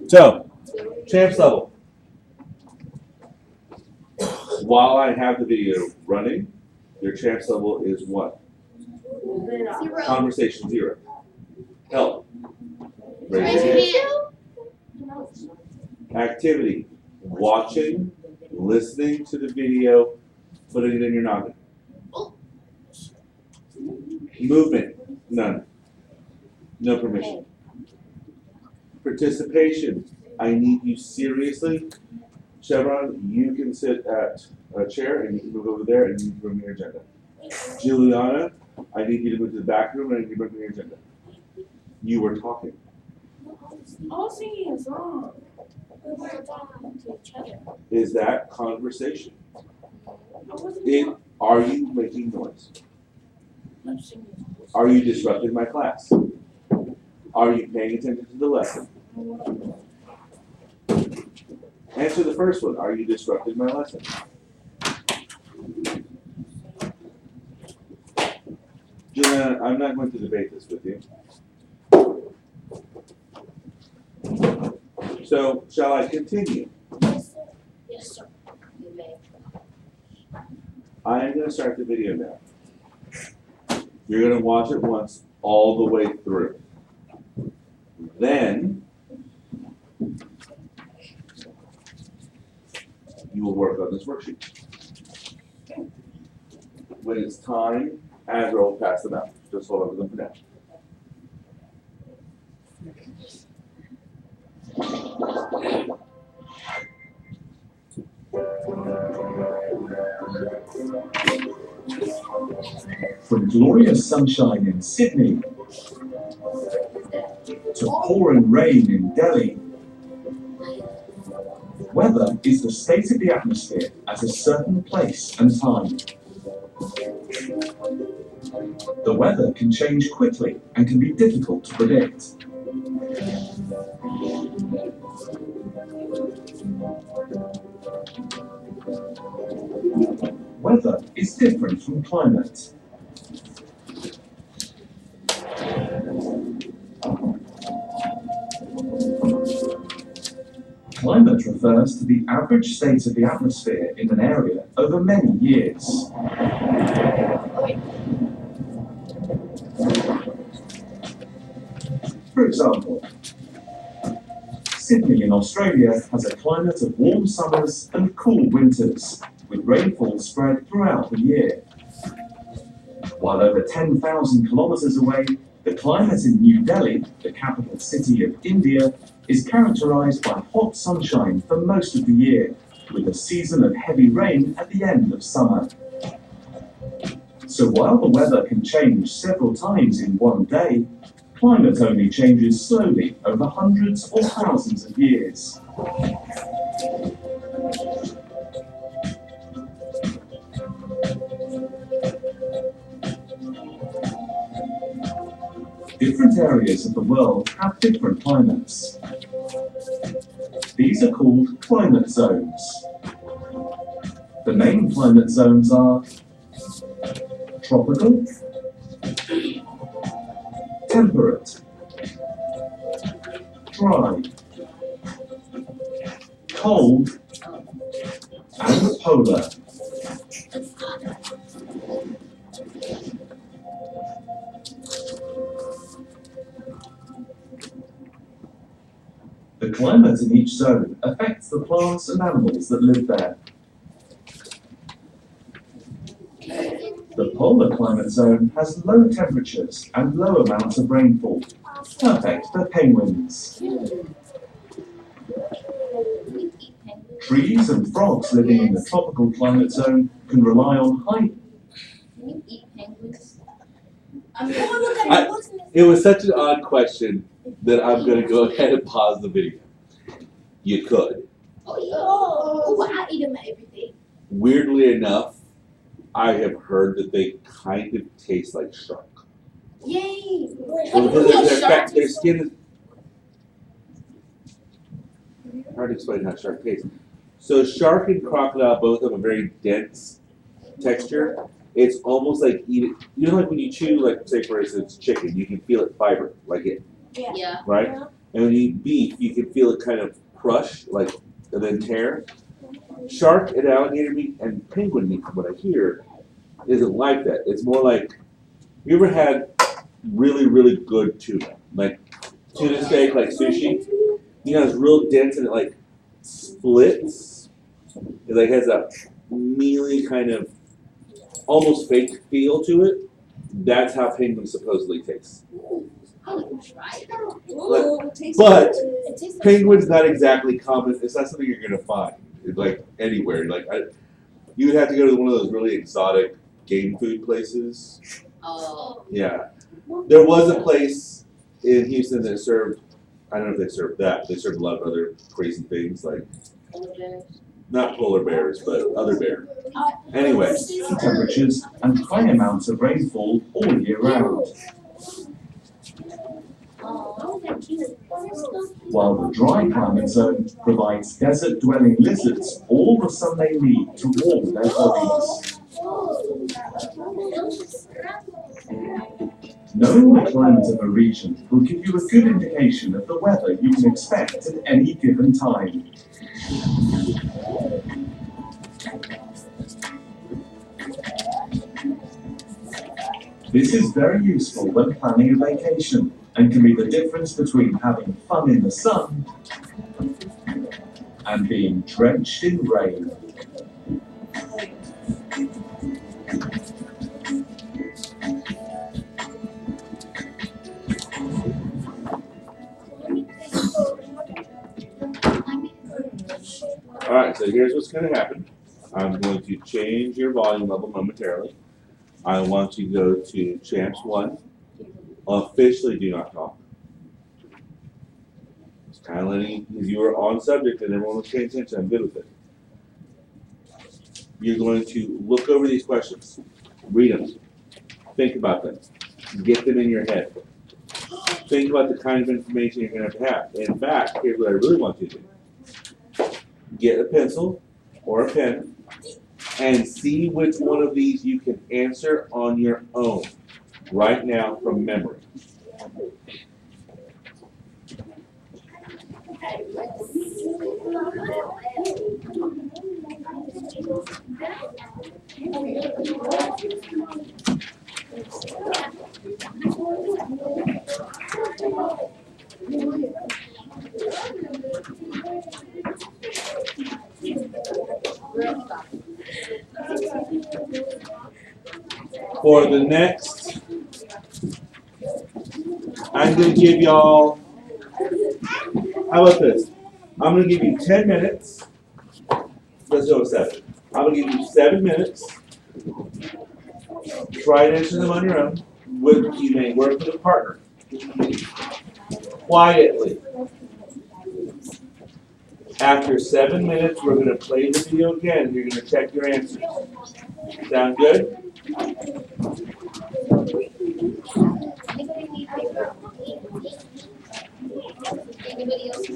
So, champs level. While I have the video running, your champs level is what? 0. Conversation 0. Help. Raise your hand. Activity. Watching, listening to the video, putting it in your noggin. Movement. None. No permission. Participation. I need you seriously. Chevron, you can sit at a chair and you can move over there and you can bring me your agenda. Juliana, I need you to move to the back room and you bring me your agenda. You were talking. All singing is wrong. We were talking to each other. Is that conversation? I wasn't Are you making noise? I'm singing. Are you disrupting my class? Are you paying attention to the lesson? Answer the first one. Are you disrupting my lesson? Juliana, I'm not going to debate this with you. So, shall I continue? Yes, sir. Yes, sir. You may. I am going to start the video now. You're going to watch it once all the way through. Then, you will work on this worksheet. When it's time, Azra will pass them out. Just hold on to them for now. From glorious sunshine in Sydney to pouring rain in Delhi, weather is the state of the atmosphere at a certain place and time. The weather can change quickly and can be difficult to predict. Weather is different from climate. Climate refers to the average state of the atmosphere in an area over many years. For example, Sydney in Australia has a climate of warm summers and cool winters, with rainfall spread throughout the year. While over 10,000 kilometers away, the climate in New Delhi, the capital city of India, is characterized by hot sunshine for most of the year, with a season of heavy rain at the end of summer. So while the weather can change several times in one day, climate only changes slowly over hundreds or thousands of years. Different areas of the world have different climates. These are called climate zones. The main climate zones are tropical, temperate, dry, cold, and polar. The climate in each zone affects the plants and animals that live there. The polar climate zone has low temperatures and low amounts of rainfall, perfect for penguins. Trees and frogs living in the tropical climate zone can rely on high. Can you eat penguins? It was such an odd question that I'm going to go ahead and pause the video. You could. Oh, I eat them every day. Weirdly enough, I have heard that they kind of taste like shark. Yay! Because their skin is hard to explain how shark tastes. So shark and crocodile both have a very dense texture. It's almost like eating, you know, like when you chew, like say for instance, chicken, you can feel it fiber, like it, Yeah. right? And when you eat beef, you can feel it kind of crush, like, and then tear. Shark and alligator meat and penguin meat, from what I hear, isn't like that. It's more like, you ever had really, really good tuna? Like tuna steak, like sushi? You know, it's real dense and it like splits. It like has a mealy kind of almost fake feel to it. That's how penguin supposedly tastes. But penguin's not exactly common. It's not something you're gonna find like anywhere. Like you would have to go to one of those really exotic game food places. Oh. Yeah, there was a place in Houston that served. I don't know if they served that. But they served a lot of other crazy things like not polar bears, but other bear. Anyway, temperatures and high amounts of rainfall all year round. While the dry climate zone provides desert-dwelling lizards all the sun they need to warm their bodies. Knowing the climate of a region will give you a good indication of the weather you can expect at any given time. This is very useful when planning a vacation and can be the difference between having fun in the sun and being drenched in rain. alright, so here's what's gonna happen. I'm going to change your volume level momentarily. I want you to go to Champs 1. Officially do not talk. It's kind of letting, because you were on subject and everyone was paying attention, I'm good with it. You're going to look over these questions, read them, think about them, get them in your head. Think about the kind of information you're going to have. In fact, here's what I really want you to do. Get a pencil or a pen and see which one of these you can answer on your own right now from memory. For the next, I'm going to give y'all, how about this? I'm going to give you 10 minutes. Let's go with 7. I'm going to give you 7 minutes. Try to answer them on your own. You may work with a partner. Quietly. After 7 minutes, we're going to play the video again. You're going to check your answers. Sound good? Anybody else?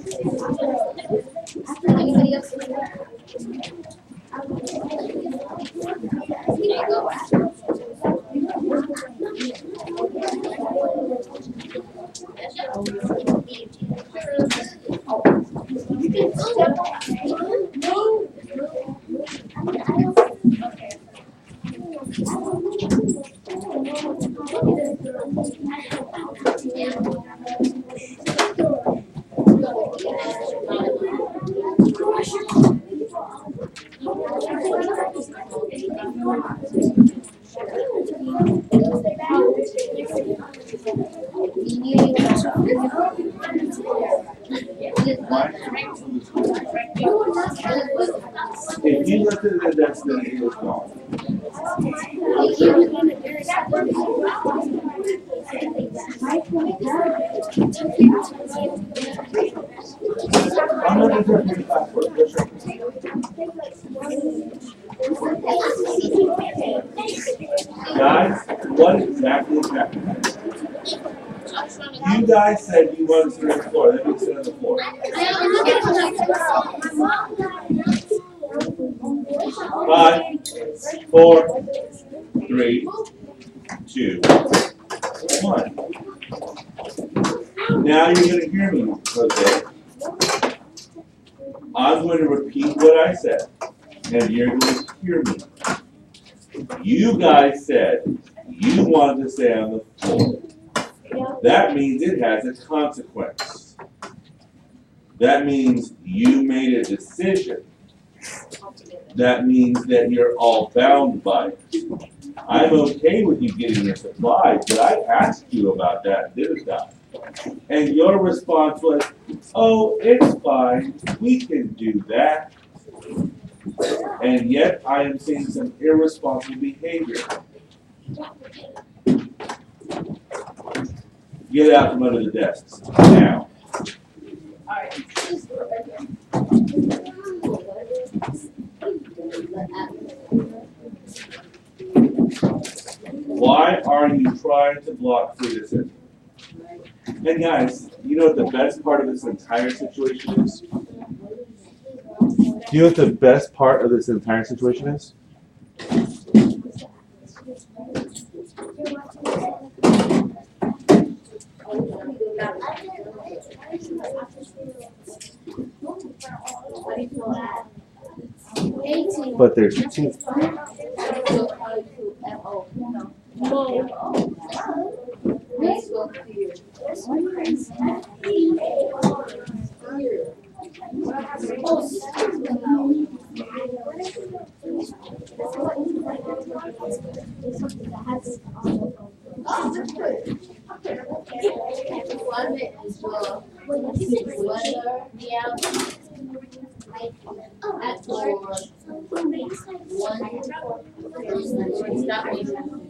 Anybody else? There you go. If you look at the desk, then it was gone. I'm not interpreting the password. Just check. Guys, what exactly is happening? You guys said you wanted to sit on the floor. Let me sit on the floor. 5, 4, 3, 2, 1. Now you're going to hear me. I'm going to repeat what I said, and you're going to hear me. You guys said you wanted to stay on the floor. That means it has a consequence. That means you made a decision. That means that you're all bound by it. I'm okay with you getting your supplies, but I asked you about that, didn't I? And your response was, oh, it's fine, we can do that. And yet I am seeing some irresponsible behavior. Get out from under the desks, now. Why are you trying to block citizens? And guys, you know what the best part of this entire situation is? Do you know what the best part of this entire situation is? But there's two.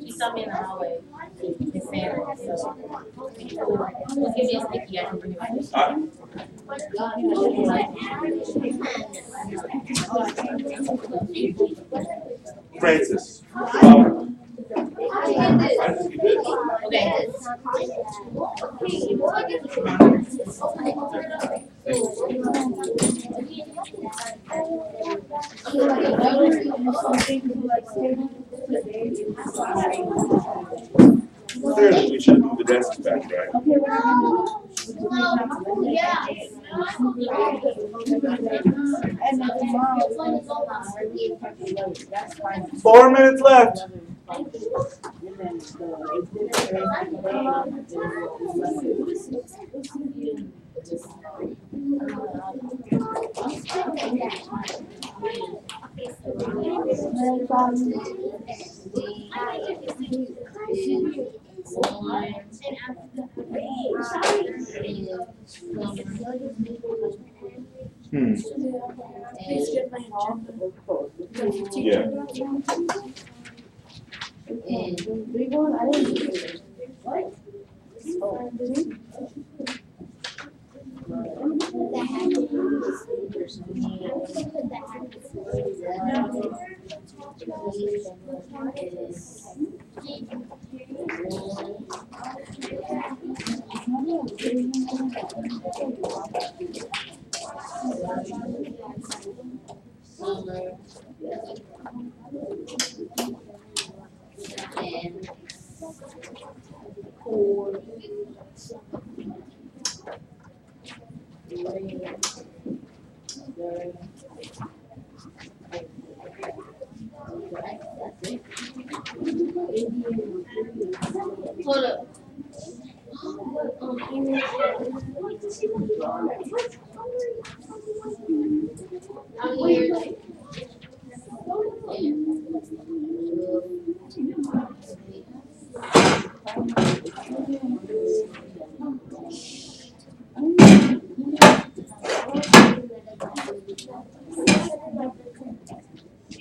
She saw me in the hallway. It's Santa, so. Just give me a sticky, I can bring it back. Francis. Clearly, we should move the desks back, right? Yeah. 4 minutes left. Yeah. Hold up. I'm here.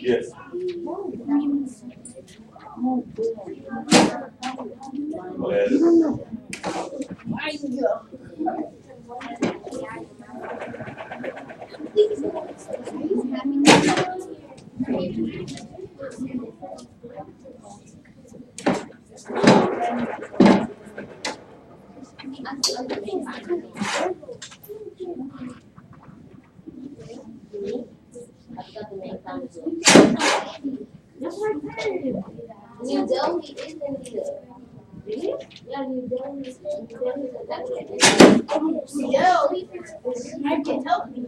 Yes. New Delhi is in the. Yeah, New Delhi is in the. Delhi, I can help me.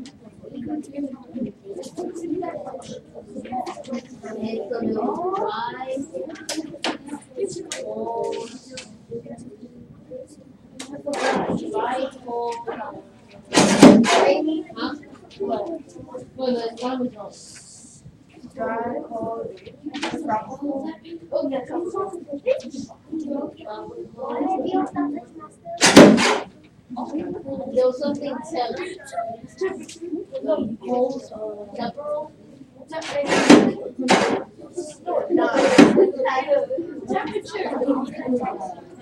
There was something temporal.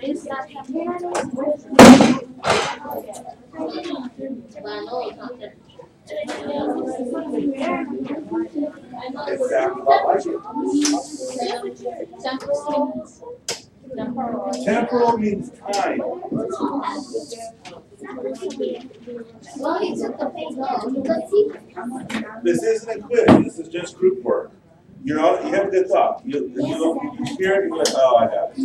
It sounds a lot like it. Temporal means time. Well, he took the page off. This isn't a quiz, this is just group work. You know, you have a good thought. You hear it and you're like, oh, I got it.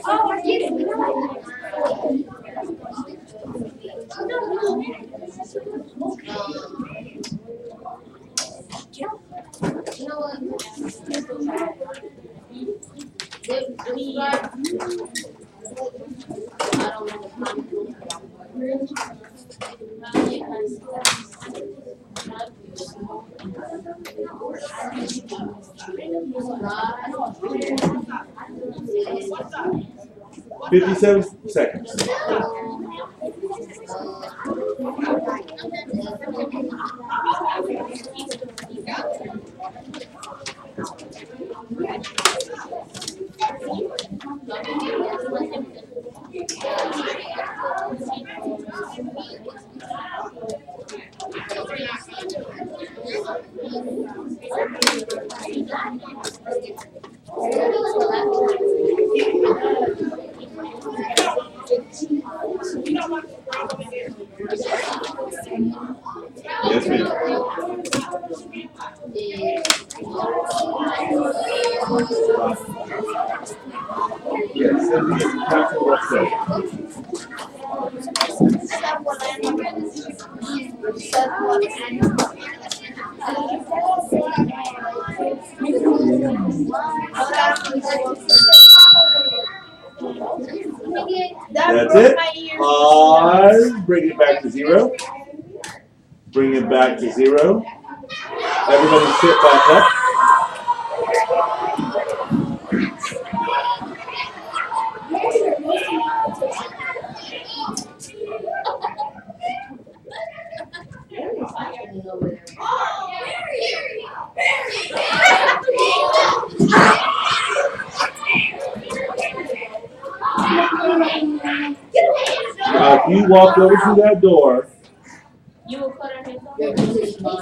Oh, I get it. You know what? I 57 seconds. Yes, ma'am. Yes, Captain West said. That's it. Pause. Bring it back to 0. Bring it back to 0. Everybody sit back up. If you walk over to that door,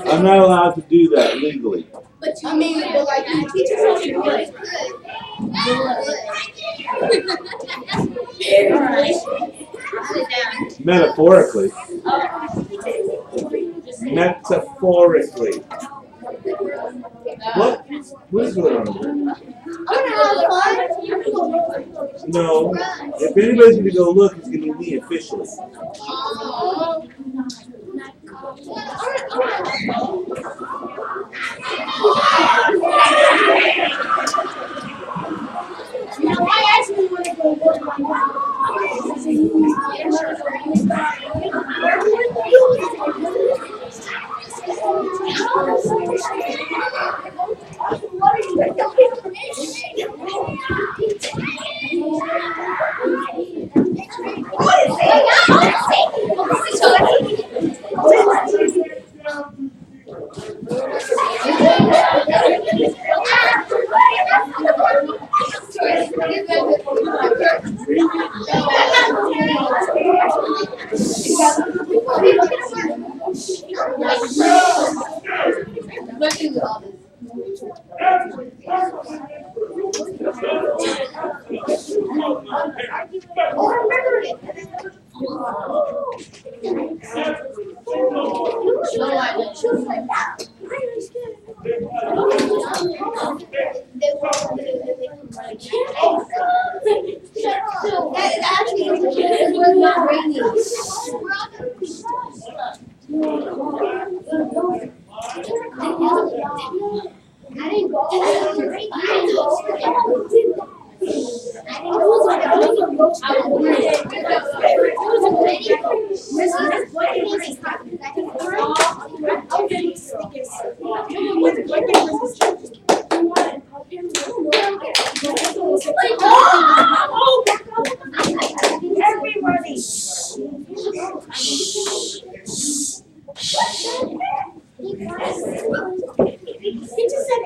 I'm not allowed to do that legally. But I mean, but like you teach us how to do it. Sit down. Metaphorically. Metaphorically. What? What is going on here? No. If anybody's going to go look, it's going to be me officially. Now, I actually want to go work my didn't go. I didn't go. Everybody. He just said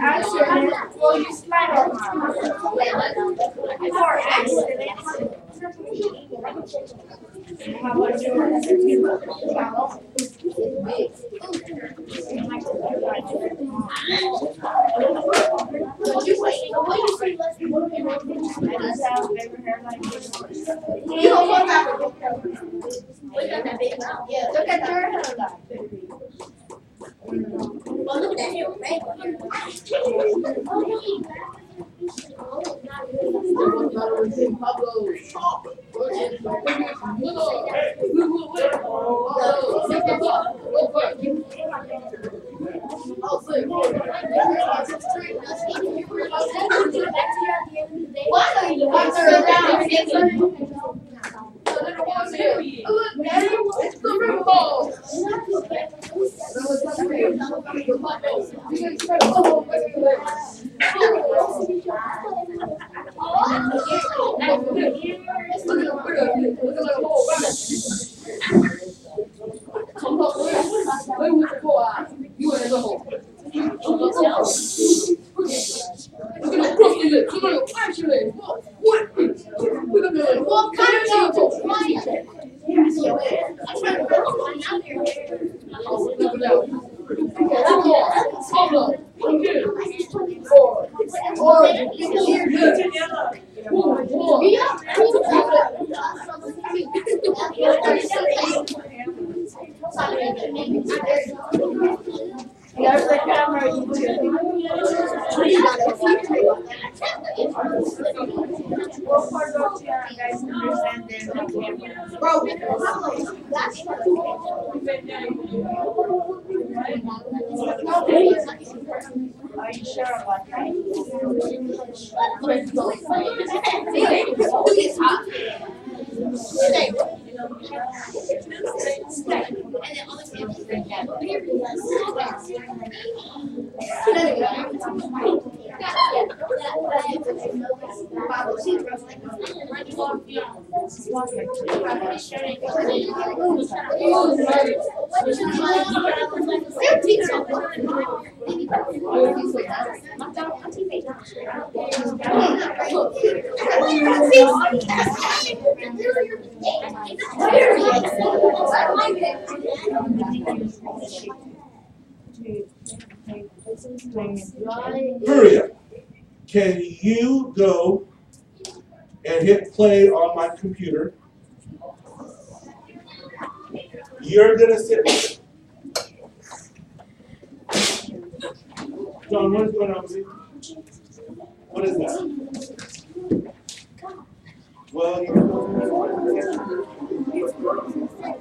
I know. Well, you slide on for accidents. How about look at your hairline. Well, look at you, right? What are you around? Look, Daddy, it's the rainbow. There's the camera, you what part of you guys understand there's no camera? Bro, are you sure about that? It's hot. Stay. And then all the cameras are Hurry up. Can you go and hit play on my computer? You're gonna sit. John, what is going on with you? What is that? What well, you can go.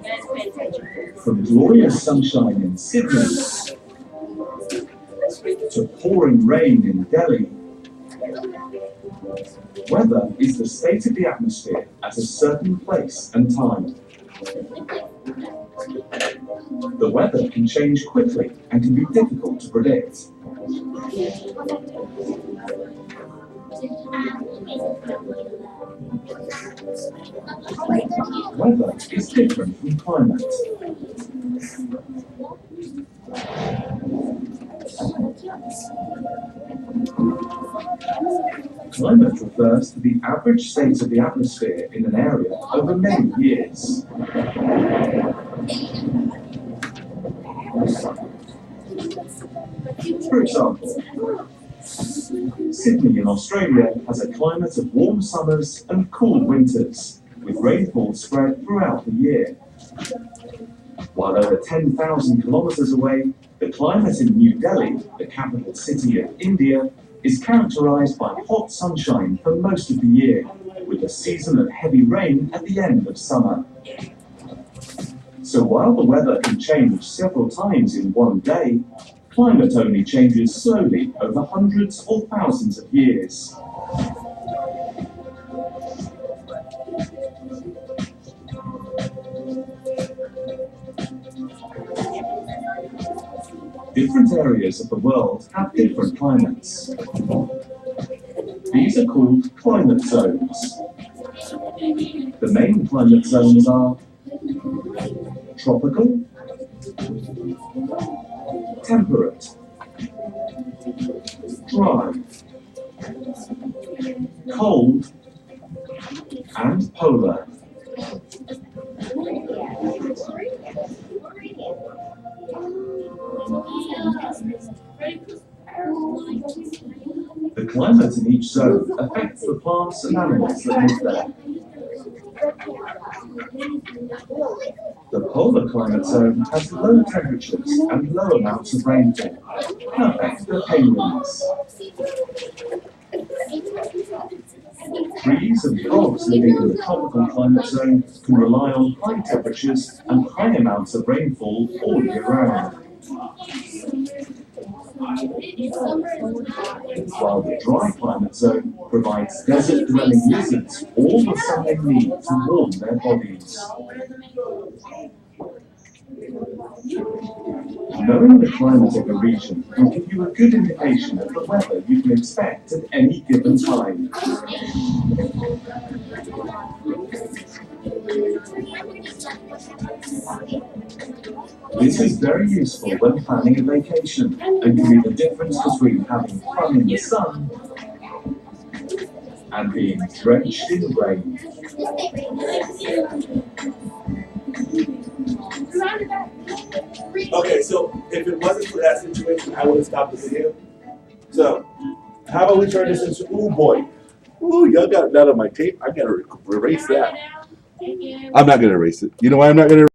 Guys, pay attention. From glorious sunshine in Sydney to pouring rain in Delhi, weather is the state of the atmosphere at a certain place and time. The weather can change quickly and can be difficult to predict. Weather is different from climate. Climate refers to the average state of the atmosphere in an area over many years. For example, Sydney in Australia has a climate of warm summers and cool winters, with rainfall spread throughout the year. While over 10,000 kilometers away, the climate in New Delhi, the capital city of India, is characterized by hot sunshine for most of the year, with a season of heavy rain at the end of summer. So while the weather can change several times in one day, climate only changes slowly over hundreds or thousands of years. Different areas of the world have different climates. These are called climate zones. The main climate zones are tropical, temperate, dry, cold, and polar. The climate in each zone affects the plants and animals that live there. The polar climate zone has low temperatures and low amounts of rainfall, perfect for penguins. Trees and frogs living in the tropical climate zone can rely on high temperatures and high amounts of rainfall all year round. While the dry climate zone provides desert-dwelling lizards all the sun they need to warm their bodies. Knowing the climate of a region will give you a good indication of the weather you can expect at any given time. This is very useful when planning a vacation and can be the difference between having fun in the sun and being drenched in rain. Okay, so if it wasn't for that situation, I would have stopped the video. So, how about we turn this into, ooh boy. Ooh, y'all got that on my tape. I gotta erase that. Thank you. I'm not gonna erase it. You know why I'm not gonna